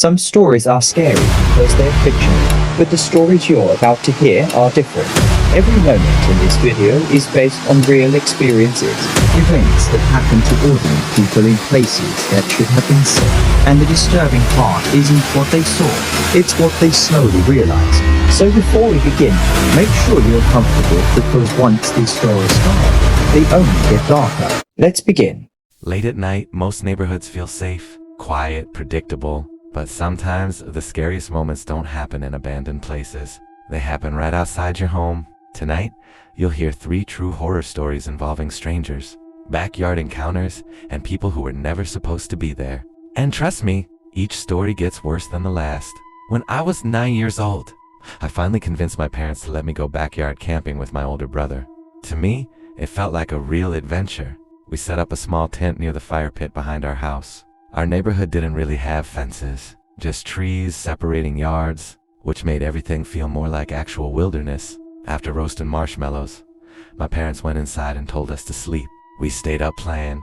Some stories are scary because they're fiction, but the stories you're about to hear are different. Every moment in this video is based on real experiences, events that happen to ordinary people in places that should have been safe. And the disturbing part isn't what they saw, it's what they slowly realized. So before we begin, make sure you're comfortable because once these stories start, they only get darker. Let's begin. Late at night, most neighborhoods feel safe, quiet, predictable. But sometimes the scariest moments don't happen in abandoned places. They happen right outside your home. Tonight, you'll hear 3 true horror stories involving strangers, backyard encounters, and people who were never supposed to be there. And trust me, each story gets worse than the last. When I was 9 years old, I finally convinced my parents to let me go backyard camping with my older brother. To me, it felt like a real adventure. We set up a small tent near the fire pit behind our house. Our neighborhood didn't really have fences, just trees separating yards, which made everything feel more like actual wilderness. After roasting marshmallows, my parents went inside and told us to sleep. We stayed up playing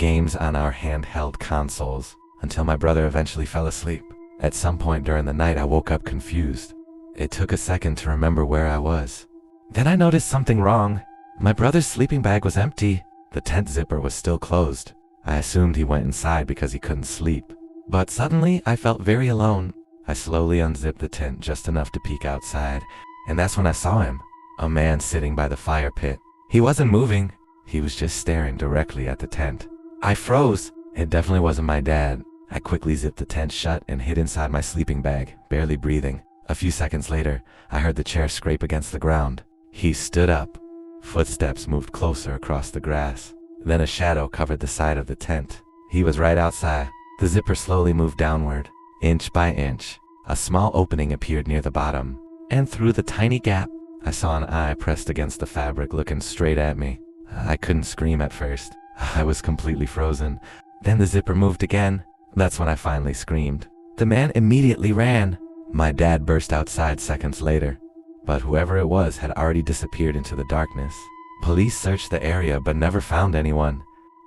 games on our handheld consoles until my brother eventually fell asleep. At some point during the night, I woke up confused. It took a second to remember where I was. Then I noticed something wrong. My brother's sleeping bag was empty. The tent zipper was still closed. I assumed he went inside because he couldn't sleep. But suddenly, I felt very alone. I slowly unzipped the tent just enough to peek outside, and that's when I saw him. A man sitting by the fire pit. He wasn't moving. He was just staring directly at the tent. I froze. It definitely wasn't my dad. I quickly zipped the tent shut and hid inside my sleeping bag, barely breathing. A few seconds later, I heard the chair scrape against the ground. He stood up. Footsteps moved closer across the grass. Then a shadow covered the side of the tent. He was right outside. The zipper slowly moved downward, inch by inch. A small opening appeared near the bottom, and through the tiny gap, I saw an eye pressed against the fabric looking straight at me. I couldn't scream at first. I was completely frozen. Then the zipper moved again. That's when I finally screamed. The man immediately ran. My dad burst outside seconds later, but whoever it was had already disappeared into the darkness. Police searched the area but never found anyone.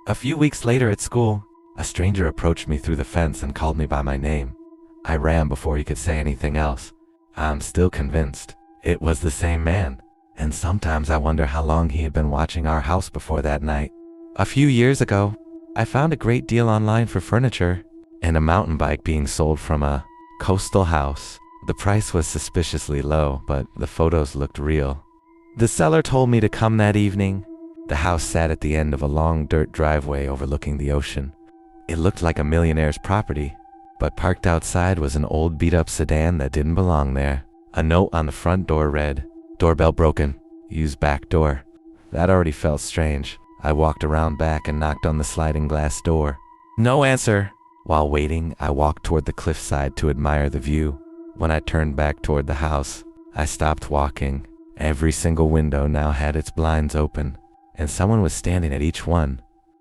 A few weeks later at school, a stranger approached me through the fence and called me by my name. I ran before he could say anything else. I'm still convinced it was the same man, and sometimes I wonder how long he had been watching our house before that night. A few years ago, I found a great deal online for furniture and a mountain bike being sold from a coastal house. The price was suspiciously low, but the photos looked real. The seller told me to come that evening. The house sat at the end of a long dirt driveway overlooking the ocean. It looked like a millionaire's property, but parked outside was an old beat-up sedan that didn't belong there. A note on the front door read, "Doorbell broken. Use back door." That already felt strange. I walked around back and knocked on the sliding glass door. No answer. While waiting, I walked toward the cliffside to admire the view. When I turned back toward the house, I stopped walking. Every single window now had its blinds open, and someone was standing at each one,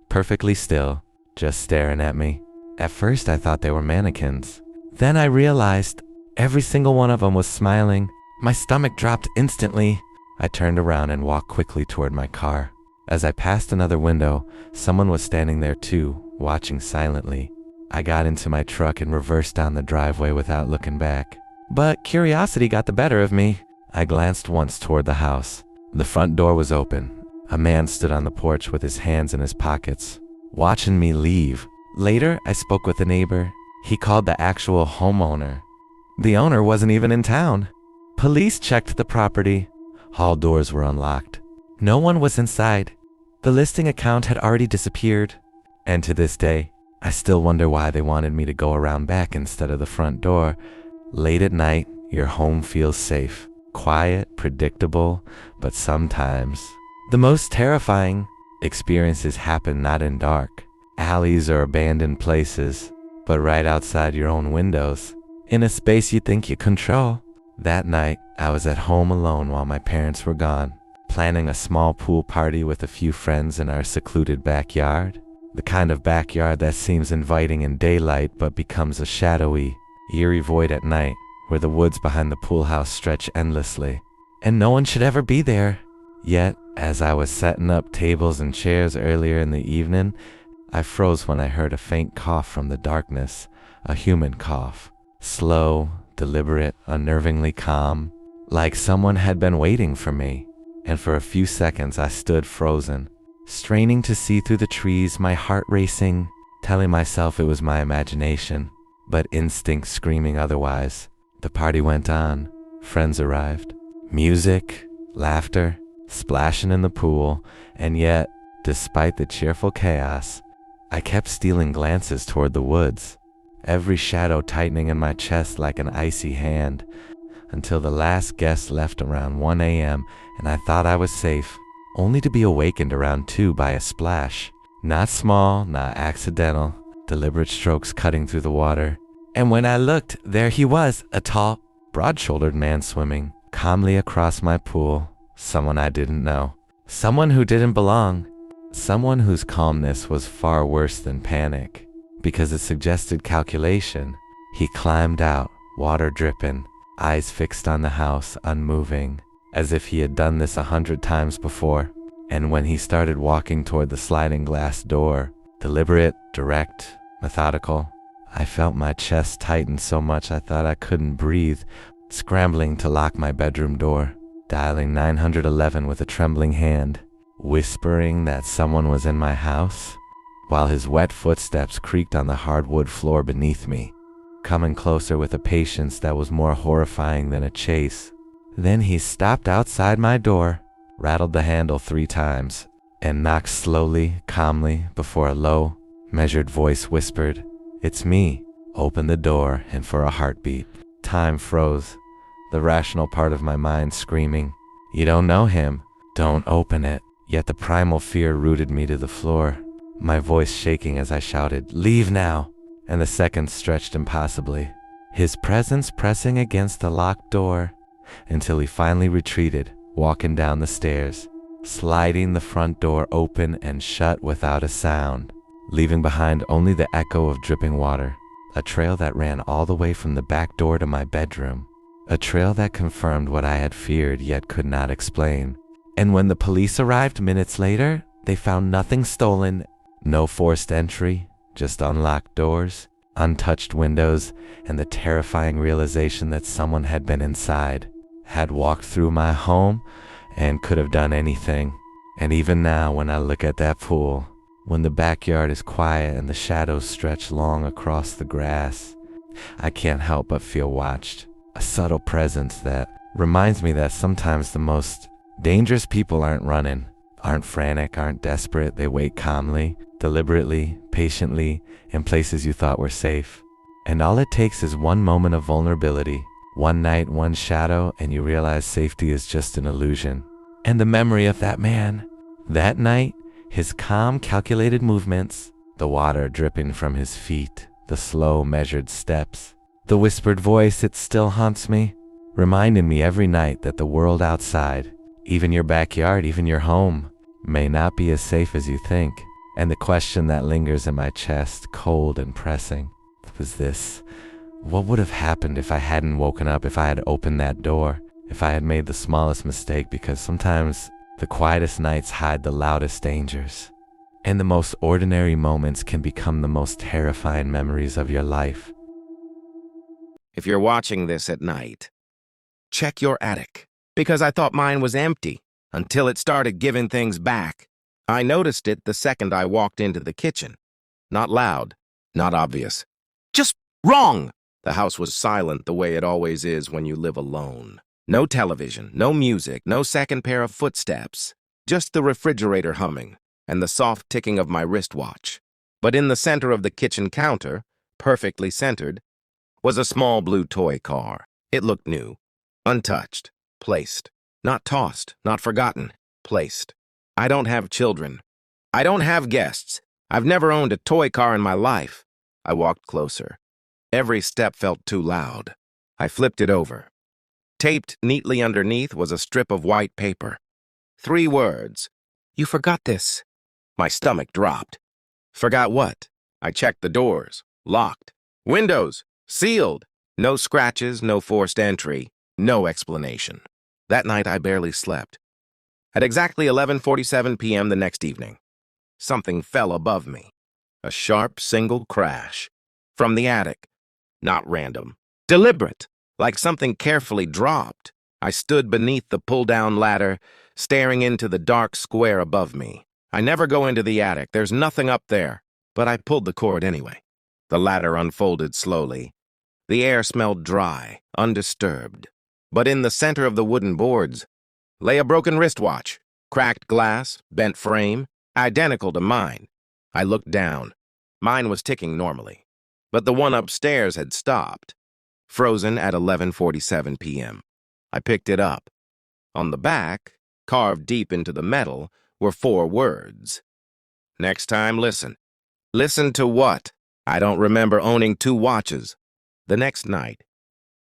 perfectly still, just staring at me. At first I thought they were mannequins. Then I realized every single one of them was smiling. My stomach dropped instantly. I turned around and walked quickly toward my car. As I passed another window, someone was standing there too, watching silently. I got into my truck and reversed down the driveway without looking back. But curiosity got the better of me. I glanced once toward the house. The front door was open. A man stood on the porch with his hands in his pockets, watching me leave. Later, I spoke with a neighbor. He called the actual homeowner. The owner wasn't even in town. Police checked the property. Hall doors were unlocked. No one was inside. The listing account had already disappeared. And to this day, I still wonder why they wanted me to go around back instead of the front door. Late at night, your home feels safe. Quiet, predictable, but sometimes the most terrifying experiences happen not in dark alleys or abandoned places, but right outside your own windows, in a space you think you control. That night, I was at home alone while my parents were gone, planning a small pool party with a few friends in our secluded backyard. The kind of backyard that seems inviting in daylight but becomes a shadowy, eerie void at night, where the woods behind the pool house stretch endlessly, and no one should ever be there. Yet, as I was setting up tables and chairs earlier in the evening, I froze when I heard a faint cough from the darkness, a human cough. Slow, deliberate, unnervingly calm, like someone had been waiting for me. And for a few seconds I stood frozen, straining to see through the trees, my heart racing, telling myself it was my imagination, but instinct screaming otherwise. The party went on. Friends arrived. Music, laughter, splashing in the pool, and yet, despite the cheerful chaos, I kept stealing glances toward the woods, every shadow tightening in my chest like an icy hand, until the last guest left around 1 a.m. and I thought I was safe, only to be awakened around 2 by a splash. Not small, not accidental, deliberate strokes cutting through the water. And when I looked, there he was, a tall, broad-shouldered man swimming calmly across my pool. Someone I didn't know. Someone who didn't belong. Someone whose calmness was far worse than panic, because it suggested calculation. He climbed out, water dripping, eyes fixed on the house, unmoving, as if he had done this 100 times before. And when he started walking toward the sliding glass door, deliberate, direct, methodical, I felt my chest tighten so much I thought I couldn't breathe, scrambling to lock my bedroom door, dialing 911 with a trembling hand, whispering that someone was in my house, while his wet footsteps creaked on the hardwood floor beneath me, coming closer with a patience that was more horrifying than a chase. Then he stopped outside my door, rattled the handle 3 times, and knocked slowly, calmly, before a low, measured voice whispered, "It's me." Opened the door, and for a heartbeat, time froze, the rational part of my mind screaming, "You don't know him. Don't open it." Yet the primal fear rooted me to the floor, my voice shaking as I shouted, "Leave now!" And the seconds stretched impossibly, his presence pressing against the locked door, until he finally retreated, walking down the stairs, sliding the front door open and shut without a sound, leaving behind only the echo of dripping water, a trail that ran all the way from the back door to my bedroom, a trail that confirmed what I had feared yet could not explain. And when the police arrived minutes later, they found nothing stolen, no forced entry, just unlocked doors, untouched windows, and the terrifying realization that someone had been inside, had walked through my home, and could have done anything. And even now, when I look at that pool, when the backyard is quiet and the shadows stretch long across the grass, I can't help but feel watched, a subtle presence that reminds me that sometimes the most dangerous people aren't running, aren't frantic, aren't desperate. They wait calmly, deliberately, patiently, in places you thought were safe. And all it takes is one moment of vulnerability, one night, one shadow, and you realize safety is just an illusion. And the memory of that man, that night, his calm, calculated movements, the water dripping from his feet, the slow, measured steps, the whispered voice, it still haunts me, reminding me every night that the world outside, even your backyard, even your home, may not be as safe as you think. And the question that lingers in my chest, cold and pressing, was this: what would have happened if I hadn't woken up, if I had opened that door, if I had made the smallest mistake? Because sometimes the quietest nights hide the loudest dangers, and the most ordinary moments can become the most terrifying memories of your life. If you're watching this at night, check your attic, because I thought mine was empty until it started giving things back. I noticed it the second I walked into the kitchen. Not loud, not obvious, just wrong. The house was silent the way it always is when you live alone. No television, no music, no second pair of footsteps, just the refrigerator humming and the soft ticking of my wristwatch. But in the center of the kitchen counter, perfectly centered, was a small blue toy car. It looked new, untouched, placed, not tossed, not forgotten, placed. I don't have children. I don't have guests. I've never owned a toy car in my life. I walked closer. Every step felt too loud. I flipped it over. Taped neatly underneath was a strip of white paper. 3 words. "You forgot this." My stomach dropped. Forgot what? I checked the doors. Locked. Windows. Sealed. No scratches, no forced entry, no explanation. That night I barely slept. At exactly 11:47 p.m. the next evening, something fell above me. A sharp single crash. From the attic. Not random. Deliberate, like something carefully dropped. I stood beneath the pull-down ladder, staring into the dark square above me. I never go into the attic. There's nothing up there. But I pulled the cord anyway. The ladder unfolded slowly. The air smelled dry, undisturbed. But in the center of the wooden boards lay a broken wristwatch, cracked glass, bent frame, identical to mine. I looked down. Mine was ticking normally, but the one upstairs had stopped, frozen at 11:47 p.m. I picked it up. On the back, carved deep into the metal, were 4 words. Next time, listen. Listen to what? I don't remember owning 2 watches. The next night,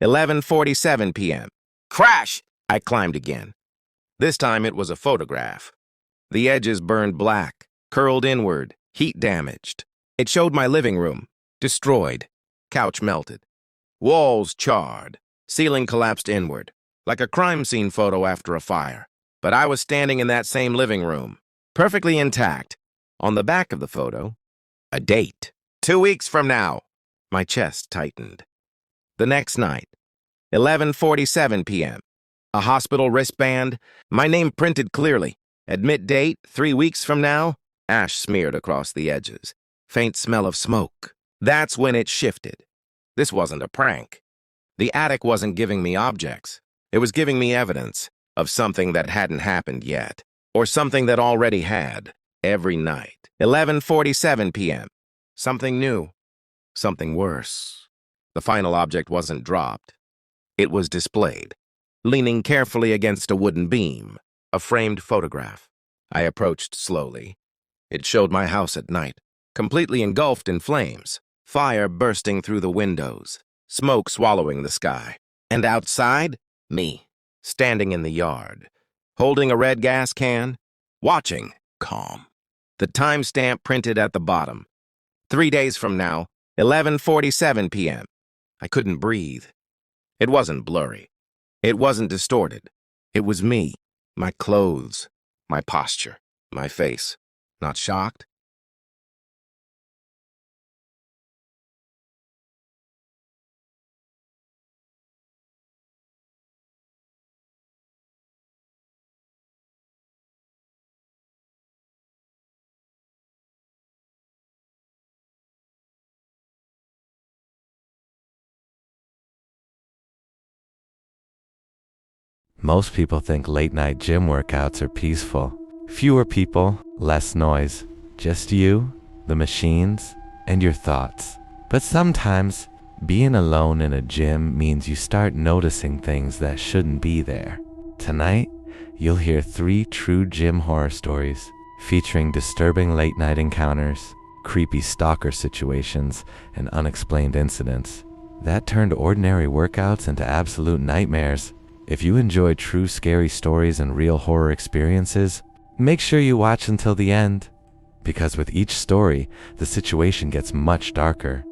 11:47 p.m. Crash! I climbed again. This time it was a photograph. The edges burned black, curled inward, heat damaged. It showed my living room, destroyed, couch melted, walls charred, ceiling collapsed inward, like a crime scene photo after a fire. But I was standing in that same living room, perfectly intact. On the back of the photo, a date. 2 weeks from now. My chest tightened. The next night, 11:47 p.m. A hospital wristband, my name printed clearly. Admit date, 3 weeks from now. Ash smeared across the edges. Faint smell of smoke. That's when it shifted. This wasn't a prank. The attic wasn't giving me objects. It was giving me evidence of something that hadn't happened yet, or something that already had. Every night, 11:47 p.m. Something new, something worse. The final object wasn't dropped. It was displayed, leaning carefully against a wooden beam, a framed photograph. I approached slowly. It showed my house at night, completely engulfed in flames, fire bursting through the windows, smoke swallowing the sky. And outside, me, standing in the yard, holding a red gas can, watching, calm. The timestamp printed at the bottom. 3 days from now, 11:47 p.m. I couldn't breathe. It wasn't blurry. It wasn't distorted. It was me, my clothes, my posture, my face. Not shocked? Most people think late-night gym workouts are peaceful. Fewer people, less noise. Just you, the machines, and your thoughts. But sometimes, being alone in a gym means you start noticing things that shouldn't be there. Tonight, you'll hear 3 true gym horror stories featuring disturbing late-night encounters, creepy stalker situations, and unexplained incidents that turned ordinary workouts into absolute nightmares. If you enjoy true scary stories and real horror experiences, make sure you watch until the end, because with each story, the situation gets much darker.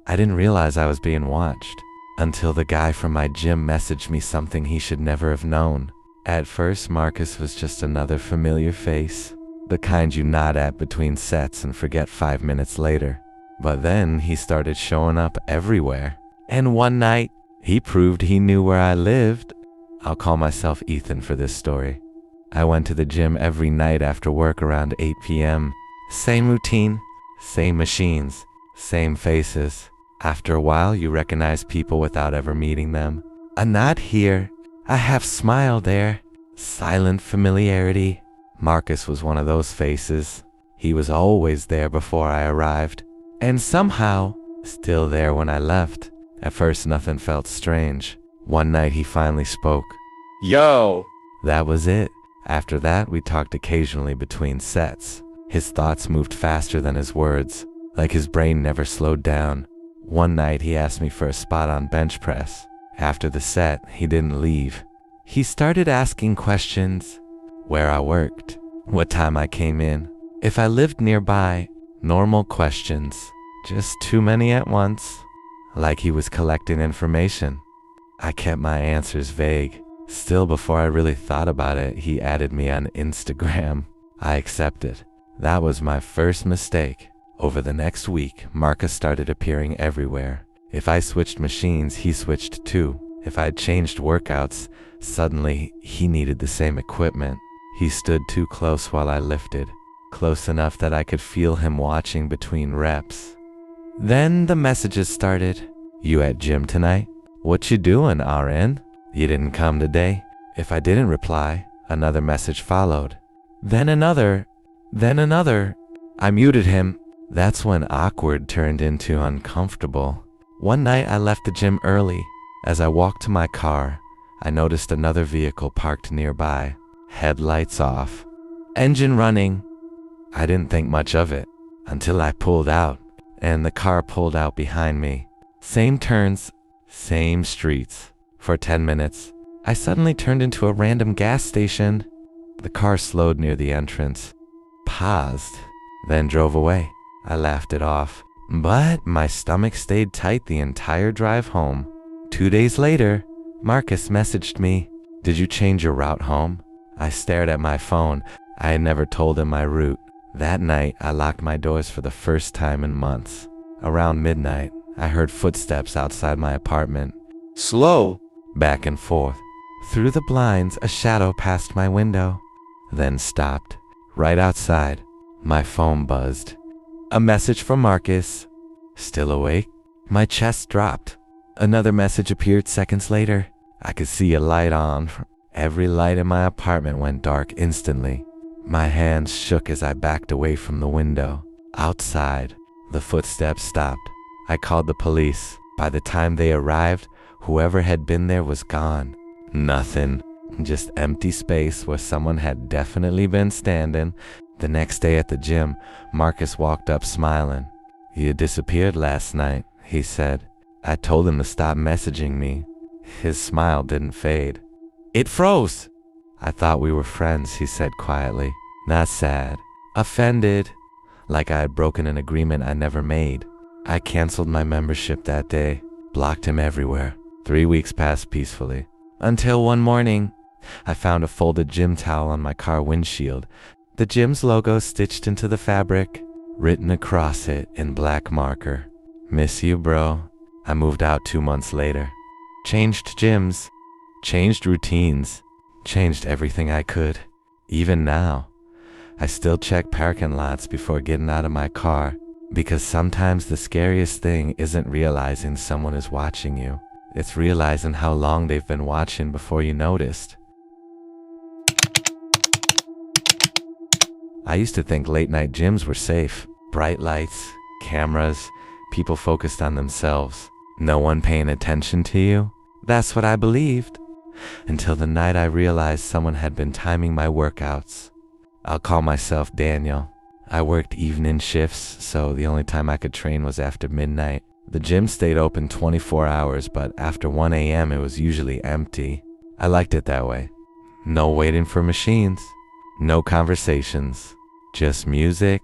I didn't realize I was being watched until the guy from my gym messaged me something he should never have known. At first, Marcus was just another familiar face, the kind you nod at between sets and forget 5 minutes later. But then he started showing up everywhere. And one night, he proved he knew where I lived. I'll call myself Ethan for this story. I went to the gym every night after work around 8 p.m. Same routine, same machines, same faces. After a while, you recognize people without ever meeting them. A nod here, a half smile there, silent familiarity. Marcus was one of those faces. He was always there before I arrived, and somehow still there when I left. At first, nothing felt strange. One night, he finally spoke. Yo! That was it. After that, we talked occasionally between sets. His thoughts moved faster than his words, like his brain never slowed down. One night, he asked me for a spot on bench press. After the set, he didn't leave. He started asking questions. Where I worked, what time I came in, if I lived nearby. Normal questions, just too many at once. Like he was collecting information. I kept my answers vague. Still, before I really thought about it, he added me on Instagram. I accepted. That was my first mistake. Over the next week, Marcus started appearing everywhere. If I switched machines, he switched too. If I'd changed workouts, suddenly he needed the same equipment. He stood too close while I lifted, close enough that I could feel him watching between reps. Then the messages started. You at gym tonight? What you doing, RN? You didn't come today? If I didn't reply, another message followed. Then another. I muted him. That's when awkward turned into uncomfortable. One night I left the gym early. As I walked to my car, I noticed another vehicle parked nearby. Headlights off. Engine running. I didn't think much of it until I pulled out, and the car pulled out behind me. Same turns, same streets. For 10 minutes, I suddenly turned into a random gas station. The car slowed near the entrance, paused, then drove away. I laughed it off, but my stomach stayed tight the entire drive home. 2 days later, Marcus messaged me, "Did you change your route home?" I stared at my phone. I had never told him my route. That night, I locked my doors for the first time in months. Around midnight, I heard footsteps outside my apartment. Slow, back and forth. Through the blinds, a shadow passed my window, then stopped. Right outside, my phone buzzed. A message from Marcus. Still awake? My chest dropped. Another message appeared seconds later. I could see a light on. Every light in my apartment went dark instantly. My hands shook as I backed away from the window. Outside, the footsteps stopped. I called the police. By the time they arrived, whoever had been there was gone. Nothing. Just empty space where someone had definitely been standing. The next day at the gym, Marcus walked up smiling. "You disappeared last night," he said. I told him to stop messaging me. His smile didn't fade. "It froze." "I thought we were friends," he said quietly. Not sad. Offended. Like I had broken an agreement I never made. I canceled my membership that day. Blocked him everywhere. 3 weeks passed peacefully. Until one morning, I found a folded gym towel on my car windshield. The gym's logo stitched into the fabric, written across it in black marker. "Miss you, bro." I moved out 2 months later. Changed gyms. Changed routines. Changed everything I could. Even now, I still check parking lots before getting out of my car, because sometimes the scariest thing isn't realizing someone is watching you. It's realizing how long they've been watching before you noticed. I used to think late night gyms were safe. Bright lights, cameras, people focused on themselves. No one paying attention to you. That's what I believed. Until the night I realized someone had been timing my workouts. I'll call myself Daniel. I worked evening shifts, so the only time I could train was after midnight. The gym stayed open 24 hours, but after 1 a.m. it was usually empty. I liked it that way. No waiting for machines. No conversations. Just music,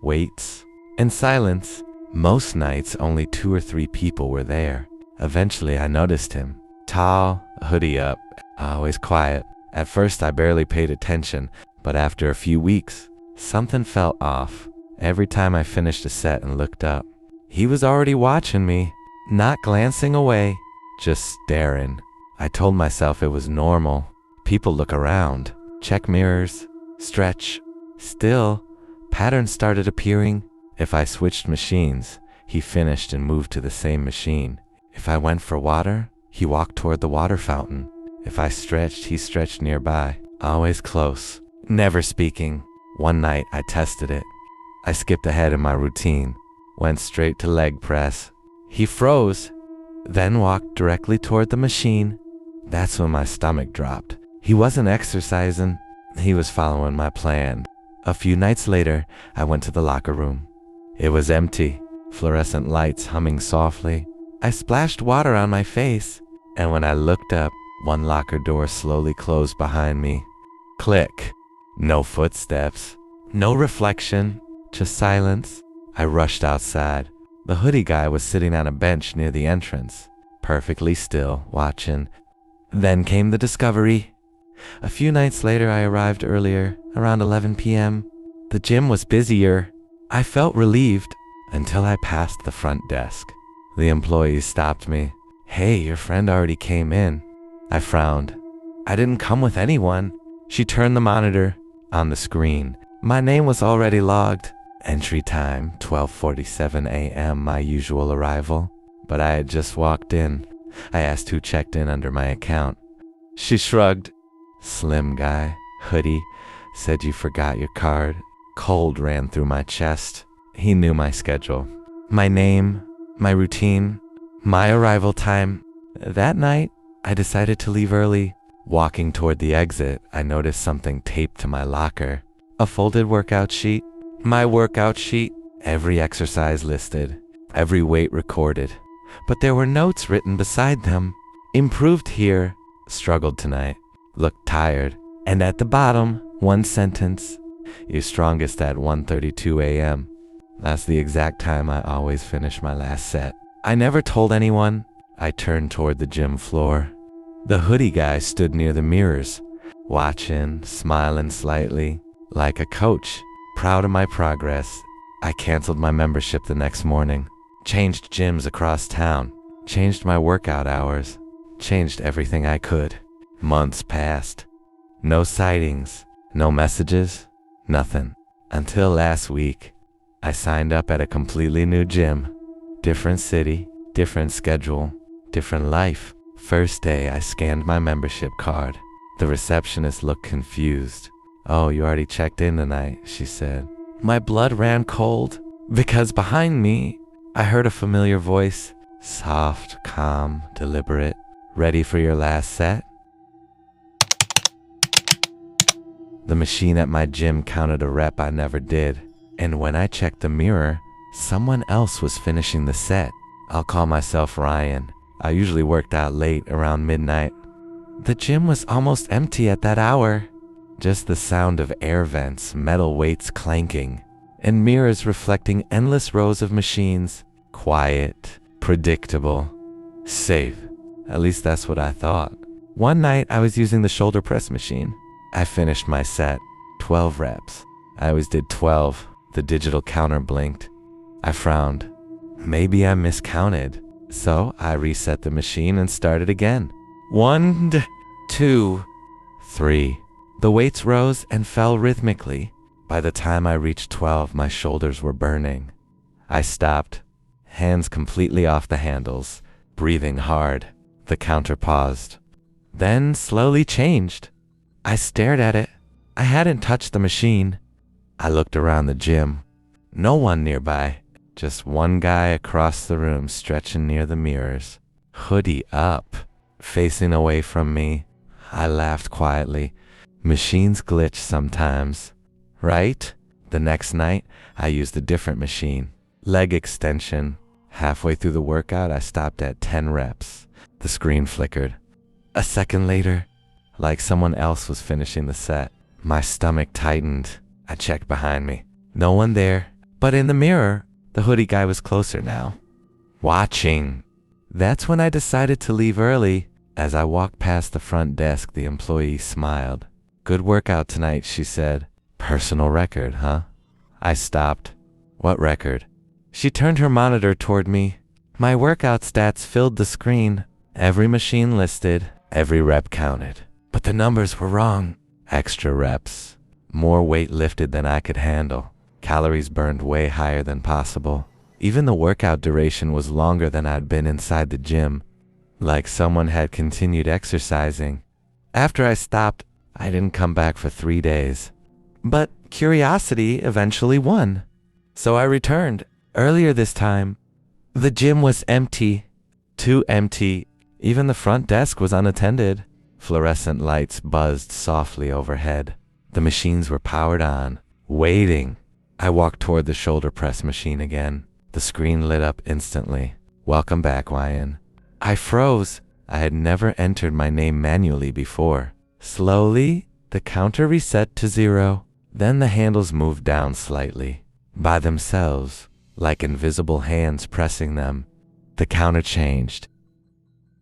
weights, and silence. Most nights only 2 or 3 people were there. Eventually I noticed him. Tall, hoodie up, always quiet. At first I barely paid attention, but after a few weeks, something felt off. Every time I finished a set and looked up, he was already watching me, not glancing away, just staring. I told myself it was normal. People look around, check mirrors, stretch. Still, patterns started appearing. If I switched machines, he finished and moved to the same machine. If I went for water, he walked toward the water fountain. If I stretched, he stretched nearby. Always close, never speaking. One night, I tested it. I skipped ahead in my routine, went straight to leg press. He froze, then walked directly toward the machine. That's when my stomach dropped. He wasn't exercising. He was following my plan. A few nights later, I went to the locker room. It was empty, fluorescent lights humming softly. I splashed water on my face, and when I looked up, one locker door slowly closed behind me. Click. No footsteps. No reflection. Just silence. I rushed outside. The hoodie guy was sitting on a bench near the entrance, perfectly still, watching. Then came the discovery. A few nights later, I arrived earlier, around 11 p.m. The gym was busier. I felt relieved. until I passed the front desk. The employee stopped me. "Hey, your friend already came in." I frowned. "I didn't come with anyone." She turned the monitor. On the screen, my name was already logged. Entry time, 12:47 a.m., my usual arrival. But I had just walked in. I asked who checked in under my account. She shrugged. "Slim guy, hoodie, said you forgot your card." Cold ran through my chest. He knew my schedule, my name, my routine, my arrival time. That night, I decided to leave early. Walking toward the exit, I noticed something taped to my locker. A folded workout sheet. My workout sheet. Every exercise listed. Every weight recorded. But there were notes written beside them. "Improved here. Struggled tonight. Looked tired." And at the bottom, one sentence. "You're strongest at 1:32 a.m. That's the exact time I always finish my last set. I never told anyone. I turned toward the gym floor. The hoodie guy stood near the mirrors, watching, smiling slightly, like a coach, proud of my progress. I canceled my membership the next morning, changed gyms across town, changed my workout hours, changed everything I could. Months passed. No sightings, no messages, nothing. Until last week, I signed up at a completely new gym. Different city, different schedule, different life. First day, I scanned my membership card. The receptionist looked confused. "Oh, you already checked in tonight," she said. My blood ran cold, because behind me, I heard a familiar voice. Soft, calm, deliberate. "Ready for your last set?" The machine at my gym counted a rep I never did. And when I checked the mirror, someone else was finishing the set. I'll call myself Ryan. I usually worked out late, around midnight. The gym was almost empty at that hour. Just the sound of air vents, metal weights clanking, and mirrors reflecting endless rows of machines. Quiet, predictable, safe. At least that's what I thought. One night, I was using the shoulder press machine. I finished my set, 12 reps. I always did 12. The digital counter blinked. I frowned. Maybe I miscounted. So I reset the machine and started again. 1, 2, 3. The weights rose and fell rhythmically. By the time I reached 12, my shoulders were burning. I stopped, hands completely off the handles, breathing hard. The counter paused, then slowly changed. I stared at it. I hadn't touched the machine. I looked around the gym. No one nearby. Just one guy across the room stretching near the mirrors, hoodie up, facing away from me. I laughed quietly. Machines glitch sometimes, right? The next night, I used a different machine. Leg extension. Halfway through the workout, I stopped at 10 reps. The screen flickered. A second later, like someone else was finishing the set. My stomach tightened. I checked behind me. No one there, but in the mirror, the hoodie guy was closer now, watching. That's when I decided to leave early. As I walked past the front desk, the employee smiled. "Good workout tonight," she said. "Personal record, huh?" I stopped. "What record?" She turned her monitor toward me. My workout stats filled the screen. Every machine listed, every rep counted. But the numbers were wrong. Extra reps. More weight lifted than I could handle. Calories burned way higher than possible. Even the workout duration was longer than I'd been inside the gym. Like someone had continued exercising. After I stopped, I didn't come back for 3 days. But curiosity eventually won. So I returned. Earlier this time, the gym was empty. Too empty. Even the front desk was unattended. Fluorescent lights buzzed softly overhead. The machines were powered on, waiting. I walked toward the shoulder press machine again. The screen lit up instantly. "Welcome back, Ryan." I froze. I had never entered my name manually before. Slowly, the counter reset to 0. Then the handles moved down slightly, by themselves, like invisible hands pressing them. The counter changed.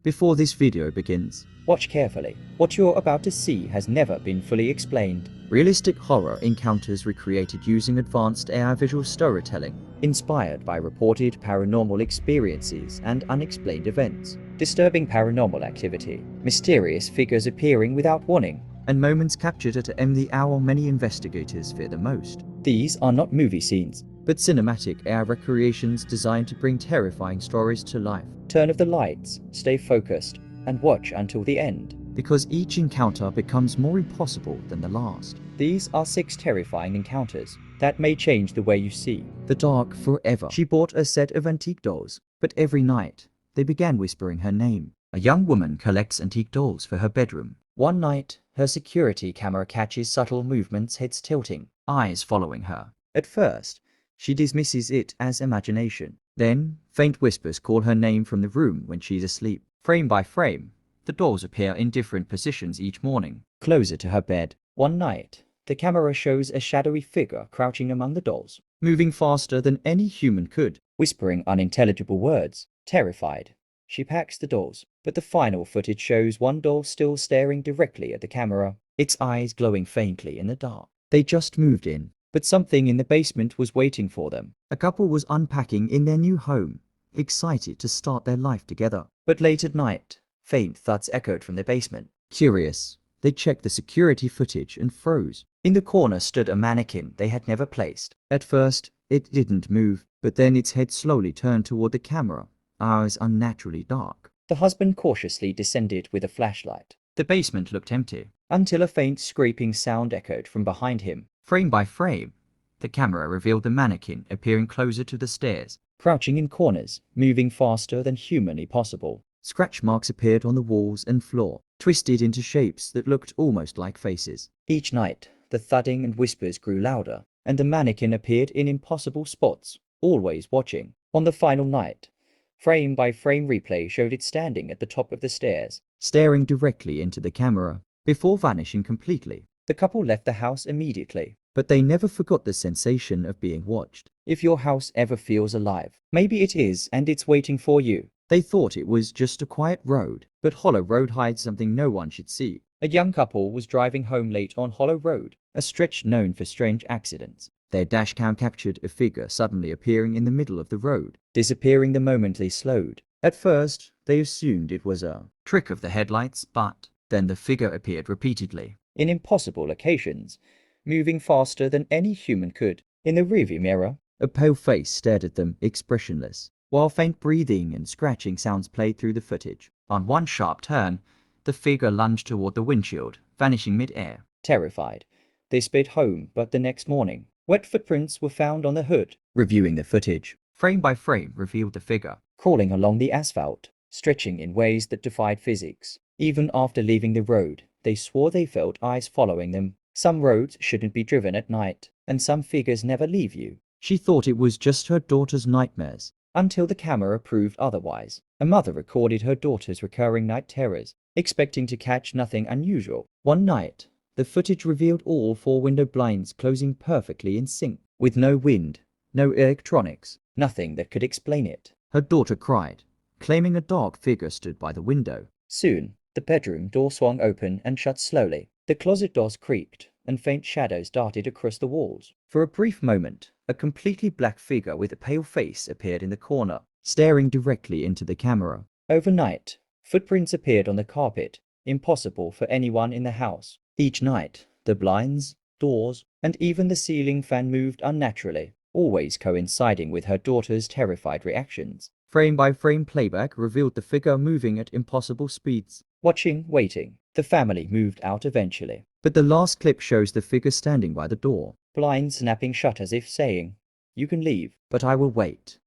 Before this video begins, watch carefully. What you're about to see has never been fully explained. realistic horror encounters recreated using advanced AI visual storytelling, inspired by reported paranormal experiences and unexplained events. Disturbing paranormal activity, mysterious figures appearing without warning, and moments captured at the hour many investigators fear the most. These are not movie scenes, but cinematic AI recreations designed to bring terrifying stories to life. Turn off the lights, stay focused, and watch until the end, because each encounter becomes more impossible than the last. These are 6 terrifying encounters that may change the way you see the dark forever. She bought a set of antique dolls, but every night they began whispering her name. A young woman collects antique dolls for her bedroom. One night, her security camera catches subtle movements, heads tilting, eyes following her. At first, she dismisses it as imagination. Then, faint whispers call her name from the room when she's asleep. Frame by frame, the dolls appear in different positions each morning, closer to her bed. One night, the camera shows a shadowy figure crouching among the dolls, moving faster than any human could, whispering unintelligible words. Terrified, she packs the dolls, but the final footage shows one doll still staring directly at the camera, its eyes glowing faintly in the dark. They just moved in, but something in the basement was waiting for them. A couple was unpacking in their new home, excited to start their life together. But late at night, faint thuds echoed from the basement. Curious, they checked the security footage and froze. In the corner stood a mannequin they had never placed. At first, it didn't move, but then its head slowly turned toward the camera, eyes unnaturally dark. The husband cautiously descended with a flashlight. The basement looked empty, until a faint scraping sound echoed from behind him. Frame by frame, the camera revealed the mannequin appearing closer to the stairs, crouching in corners, moving faster than humanly possible. Scratch marks appeared on the walls and floor, twisted into shapes that looked almost like faces. Each night, the thudding and whispers grew louder, and the mannequin appeared in impossible spots, always watching. On the final night, frame by frame replay showed it standing at the top of the stairs, staring directly into the camera, before vanishing completely. The couple left the house immediately, but they never forgot the sensation of being watched. If your house ever feels alive, maybe it is and it's waiting for you. They thought it was just a quiet road, but Hollow Road hides something no one should see. A young couple was driving home late on Hollow Road, a stretch known for strange accidents. Their dashcam captured a figure suddenly appearing in the middle of the road, disappearing the moment they slowed. At first, they assumed it was a trick of the headlights, but then the figure appeared repeatedly, in impossible locations, moving faster than any human could. In the rearview mirror, a pale face stared at them, expressionless, while faint breathing and scratching sounds played through the footage. On one sharp turn, the figure lunged toward the windshield, vanishing mid-air. Terrified, they sped home, but the next morning, wet footprints were found on the hood. Reviewing the footage, frame by frame revealed the figure, crawling along the asphalt, stretching in ways that defied physics. Even after leaving the road, they swore they felt eyes following them. Some roads shouldn't be driven at night, and some figures never leave you. She thought it was just her daughter's nightmares, until the camera proved otherwise. A mother recorded her daughter's recurring night terrors, expecting to catch nothing unusual. One night, the footage revealed all 4 window blinds closing perfectly in sync, with no wind, no electronics, nothing that could explain it. Her daughter cried, claiming a dark figure stood by the window. Soon, the bedroom door swung open and shut slowly. The closet doors creaked, and faint shadows darted across the walls. For a brief moment, a completely black figure with a pale face appeared in the corner, staring directly into the camera. Overnight, footprints appeared on the carpet, impossible for anyone in the house. Each night, the blinds, doors, and even the ceiling fan moved unnaturally, always coinciding with her daughter's terrified reactions. Frame by frame playback revealed the figure moving at impossible speeds. Watching, waiting, the family moved out eventually. But the last clip shows the figure standing by the door, blinds snapping shut as if saying, "You can leave, but I will wait."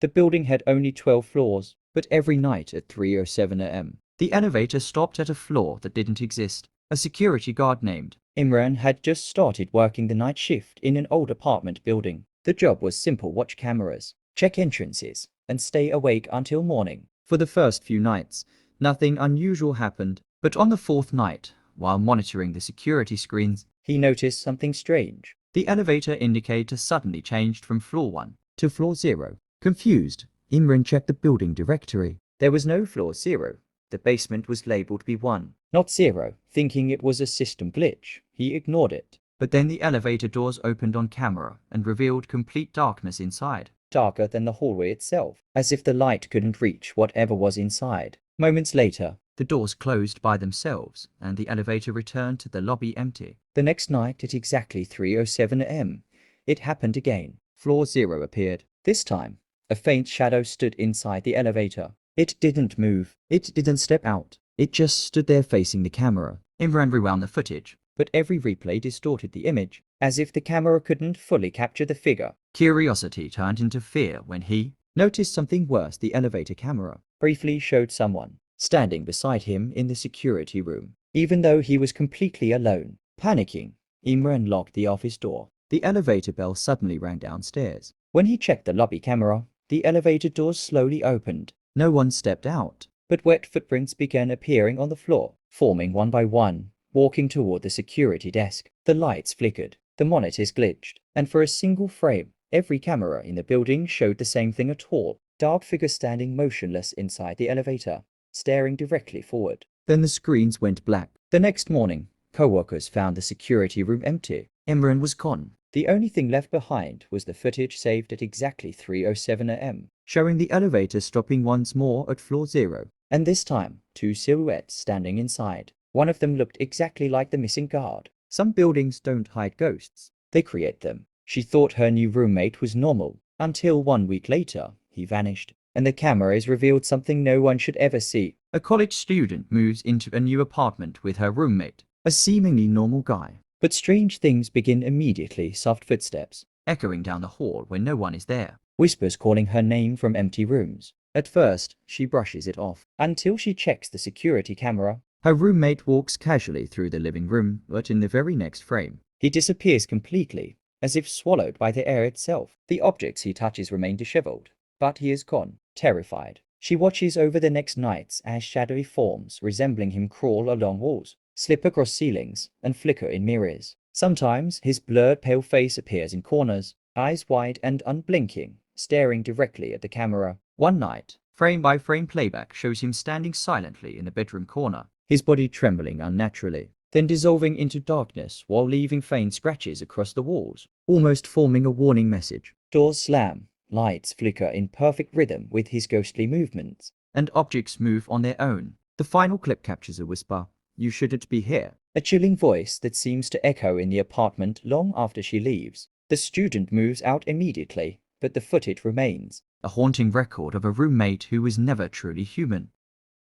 The building had only 12 floors, but every night at 3:07 a.m., the elevator stopped at a floor that didn't exist. A security guard named Imran had just started working the night shift in an old apartment building. The job was simple: watch cameras, check entrances, and stay awake until morning. For the first few nights, nothing unusual happened, but on the 4th night, while monitoring the security screens, he noticed something strange. The elevator indicator suddenly changed from floor 1 to floor 0. Confused, Imran checked the building directory. There was no floor 0. The basement was labeled B1, not 0. Thinking it was a system glitch, he ignored it. But then the elevator doors opened on camera and revealed complete darkness inside. Darker than the hallway itself, as if the light couldn't reach whatever was inside. Moments later, The doors closed by themselves, and the elevator returned to the lobby empty. the next night at exactly 3:07 am, it happened again. Floor 0 appeared. This time, a faint shadow stood inside the elevator. It didn't move. It didn't step out. It just stood there facing the camera. Imran rewound the footage. But every replay distorted the image, as if the camera couldn't fully capture the figure. Curiosity turned into fear when he Noticed something worse. The elevator camera briefly showed someone standing beside him in the security room, even though he was completely alone. Panicking, Imran locked the office door. The elevator bell suddenly rang downstairs. When he checked the lobby camera, the elevator doors slowly opened. no one stepped out. But wet footprints began appearing on the floor, forming one by one, walking toward the security desk. The lights flickered, the monitors glitched, and for a single frame, every camera in the building showed the same thing: a tall, dark figure standing motionless inside the elevator, staring directly forward. Then the screens went black. The next morning, co-workers found the security room empty. Imran was gone, The only thing left behind was the footage saved at exactly 3:07 am, showing the elevator stopping once more at floor 0. and this time, two silhouettes standing inside. One of them looked exactly like the missing guard. Some buildings don't hide ghosts, they create them. She thought her new roommate was normal, until 1 week later, he vanished, and the cameras revealed something no one should ever see. A college student moves into a new apartment with her roommate, a seemingly normal guy, But strange things begin immediately. Soft footsteps, echoing down the hall when no one is there. whispers calling her name from empty rooms. At first, she brushes it off, until she checks the security camera. Her roommate walks casually through the living room, but in the very next frame, He disappears completely, as if swallowed by the air itself. The objects he touches remain disheveled, but he is gone. Terrified, she watches over the next nights as shadowy forms resembling him crawl along walls, slip across ceilings, and flicker in mirrors. Sometimes his blurred pale face appears in corners, eyes wide and unblinking, staring directly at the camera. one night, frame by frame playback shows him standing silently in the bedroom corner. His body trembling unnaturally, then dissolving into darkness while leaving faint scratches across the walls, almost forming a warning message. Doors slam, lights flicker in perfect rhythm with his ghostly movements. And objects move on their own. The final clip captures a whisper, "You shouldn't be here." A chilling voice that seems to echo in the apartment long after she leaves. The student moves out immediately, but the footage remains. A haunting record of a roommate who was never truly human.